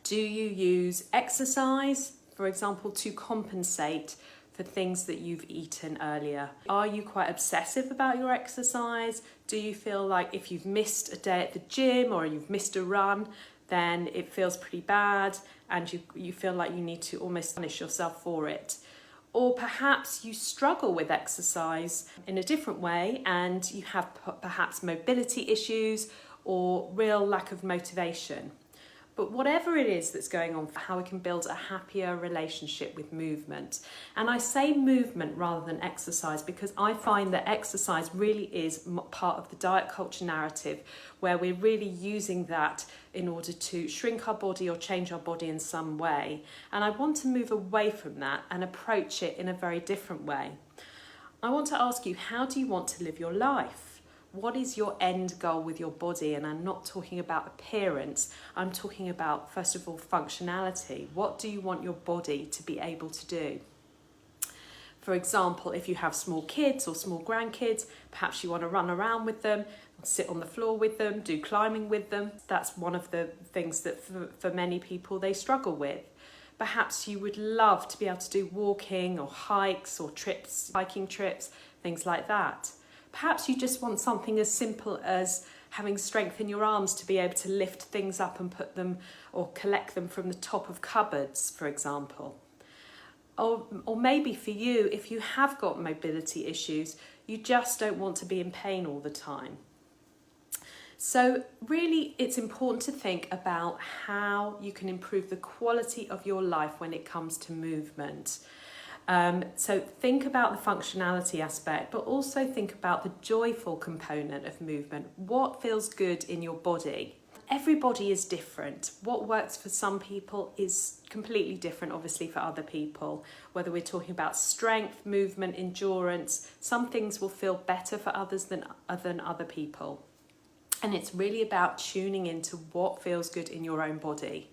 Do you use exercise, for example, to compensate for things that you've eaten earlier? Are you quite obsessive about your exercise? Do you feel like if you've missed a day at the gym or you've missed a run, then it feels pretty bad and you feel like you need to almost punish yourself for it? Or perhaps you struggle with exercise in a different way and you have perhaps mobility issues or real lack of motivation. But whatever it is that's going on, for how we can build a happier relationship with movement. And I say movement rather than exercise because I find that exercise really is part of the diet culture narrative, where we're really using that in order to shrink our body or change our body in some way. And I want to move away from that and approach it in a very different way. I want to ask you, how do you want to live your life? What is your end goal with your body? And I'm not talking about appearance. I'm talking about, first of all, functionality. What do you want your body to be able to do? For example, if you have small kids or small grandkids, perhaps you want to run around with them, sit on the floor with them, do climbing with them. That's one of the things that for many people they struggle with. Perhaps you would love to be able to do walking or hikes or trips, hiking trips, things like that. Perhaps you just want something as simple as having strength in your arms to be able to lift things up and put them or collect them from the top of cupboards, for example. Or maybe for you, if you have got mobility issues, you just don't want to be in pain all the time. So really, it's important to think about how you can improve the quality of your life when it comes to movement. So think about the functionality aspect, but also think about the joyful component of movement. What feels good in your body? Everybody is different. What works for some people is completely different, obviously, for other people. Whether we're talking about strength, movement, endurance, some things will feel better for others than other people. And it's really about tuning into what feels good in your own body.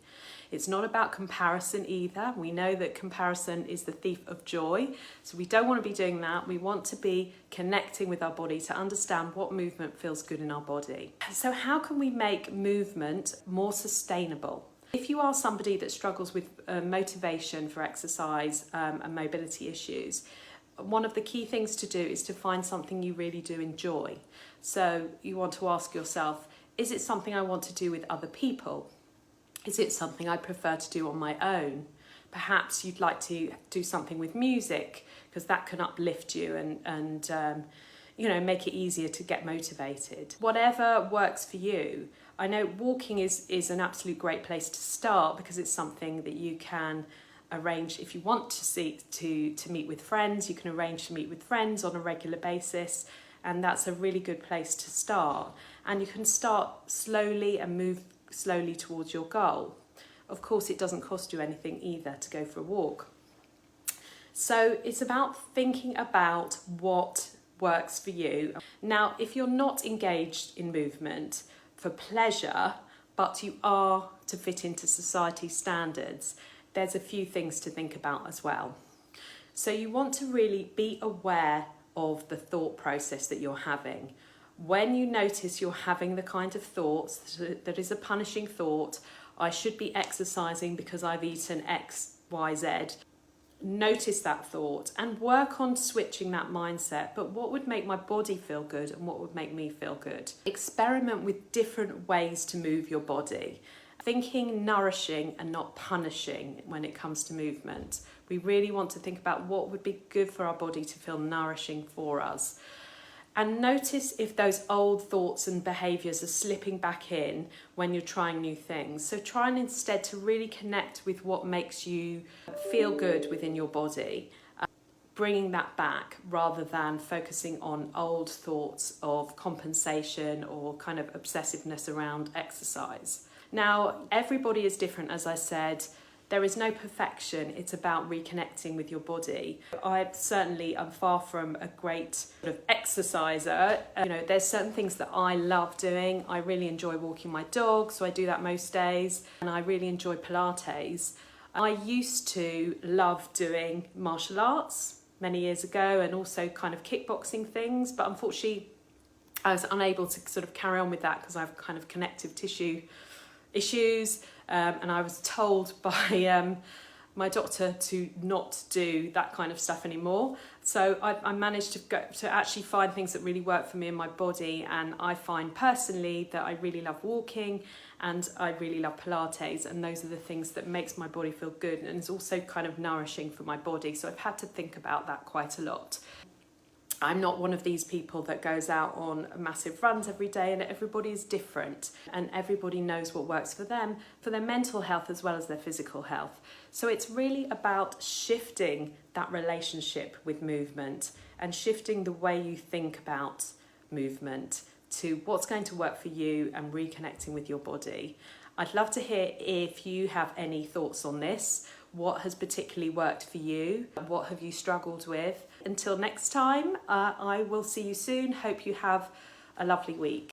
It's not about comparison either. We know that comparison is the thief of joy. So we don't want to be doing that. We want to be connecting with our body to understand what movement feels good in our body. So how can we make movement more sustainable? If you are somebody that struggles with motivation for exercise and mobility issues, one of the key things to do is to find something you really do enjoy. So you want to ask yourself, is it something I want to do with other people? Is it something I prefer to do on my own? Perhaps you'd like to do something with music because that can uplift you and make it easier to get motivated. Whatever works for you. I know walking is an absolute great place to start because it's something that you can arrange. If you want to meet with friends, you can arrange to meet with friends on a regular basis, and that's a really good place to start. And you can start slowly and move slowly towards your goal. Of course, it doesn't cost you anything either to go for a walk. So it's about thinking about what works for you. Now, if you're not engaged in movement for pleasure, but you are to fit into society standards, there's a few things to think about as well. So you want to really be aware of the thought process that you're having. When you notice you're having the kind of thoughts that is a punishing thought, I should be exercising because I've eaten X, Y, Z, notice that thought and work on switching that mindset. But what would make my body feel good and what would make me feel good? Experiment with different ways to move your body. Thinking nourishing and not punishing when it comes to movement. We really want to think about what would be good for our body to feel nourishing for us. And notice if those old thoughts and behaviours are slipping back in when you're trying new things. So try and instead to really connect with what makes you feel good within your body, bringing that back rather than focusing on old thoughts of compensation or kind of obsessiveness around exercise. Now, everybody is different, as I said. There is no perfection. It's about reconnecting with your body. I certainly am far from a great sort of exerciser. There's certain things that I love doing. I really enjoy walking my dog, so I do that most days. And I really enjoy Pilates. I used to love doing martial arts many years ago and also kind of kickboxing things, but unfortunately I was unable to sort of carry on with that because I have kind of connective tissue issues, and I was told by my doctor to not do that kind of stuff anymore. So I managed to actually find things that really work for me and my body, and I find personally that I really love walking and I really love Pilates, and those are the things that makes my body feel good and is also kind of nourishing for my body. So I've had to think about that quite a lot. I'm not one of these people that goes out on massive runs every day, and everybody is different and everybody knows what works for them, for their mental health as well as their physical health. So it's really about shifting that relationship with movement and shifting the way you think about movement to what's going to work for you and reconnecting with your body. I'd love to hear if you have any thoughts on this. What has particularly worked for you? What have you struggled with? Until next time, I will see you soon. Hope you have a lovely week.